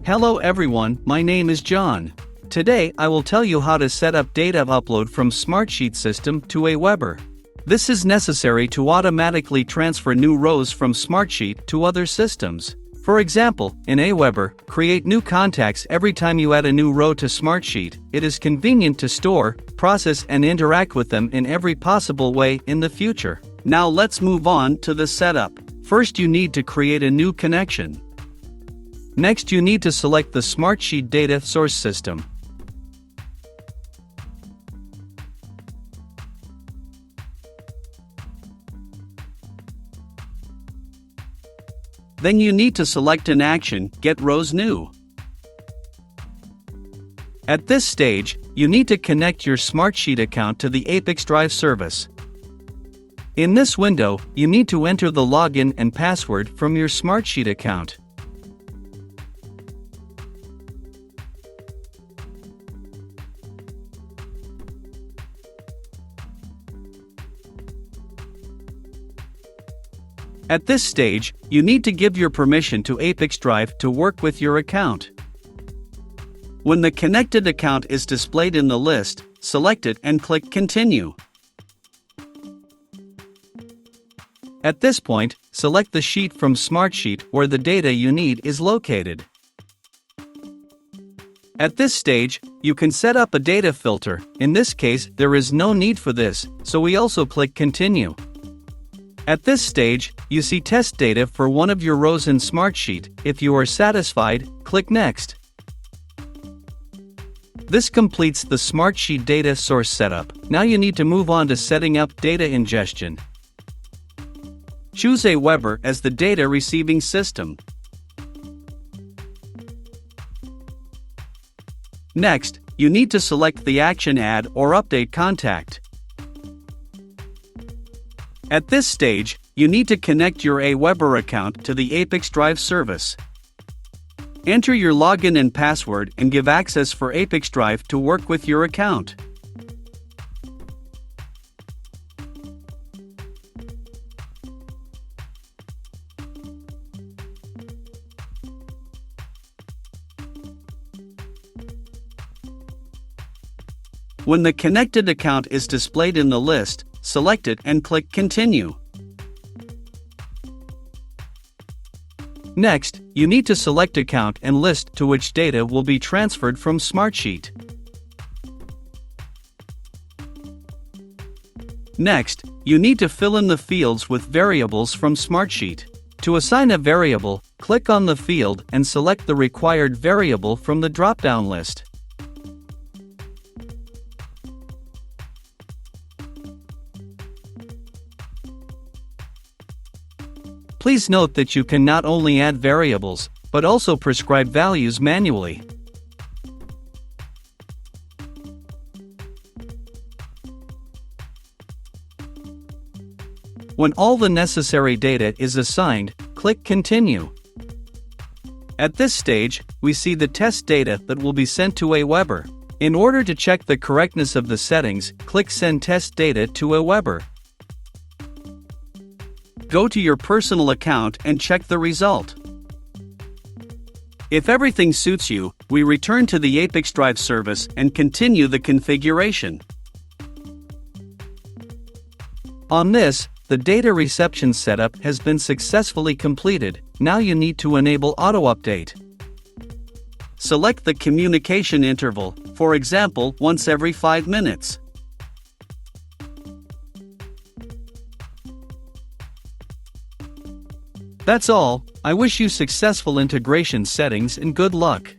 Hello everyone, my name is John. Today I will tell you how to set up data upload from Smartsheet system to Aweber. This is necessary to automatically transfer new rows from Smartsheet to other systems. For example, in Aweber, create new contacts every time you add a new row to Smartsheet. It is convenient to store, process and interact with them in every possible way in the future. Now let's move on to the setup. First you need to create a new connection. Next you need to select the Smartsheet data source system. Then you need to select an action, Get Rows New. At this stage, you need to connect your Smartsheet account to the ApiX-Drive service. In this window, you need to enter the login and password from your Smartsheet account. At this stage, you need to give your permission to ApiX-Drive to work with your account. When the connected account is displayed in the list, select it and click Continue. At this point, select the sheet from Smartsheet where the data you need is located. At this stage, you can set up a data filter. In this case, there is no need for this, so we also click Continue. At this stage, you see test data for one of your rows in Smartsheet. If you are satisfied, click Next. This completes the Smartsheet data source setup. Now you need to move on to setting up data ingestion. Choose Aweber as the data receiving system. Next, you need to select the action Add or Update Contact. At this stage, you need to connect your Aweber account to the ApiX-Drive service. Enter your login and password and give access for ApiX-Drive to work with your account. When the connected account is displayed in the list, select it and click Continue. Next, you need to select account and list to which data will be transferred from Smartsheet. Next, you need to fill in the fields with variables from Smartsheet. To assign a variable, click on the field and select the required variable from the drop-down list. Please note that you can not only add variables, but also prescribe values manually. When all the necessary data is assigned, click Continue. At this stage, we see the test data that will be sent to Aweber. In order to check the correctness of the settings, click Send Test Data to Aweber. Go to your personal account and check the result. If everything suits you, we return to the ApiX-Drive service and continue the configuration. On this, the data reception setup has been successfully completed. Now you need to enable auto-update. Select the communication interval, for example, once every 5 minutes. That's all. I wish you successful integration settings and good luck.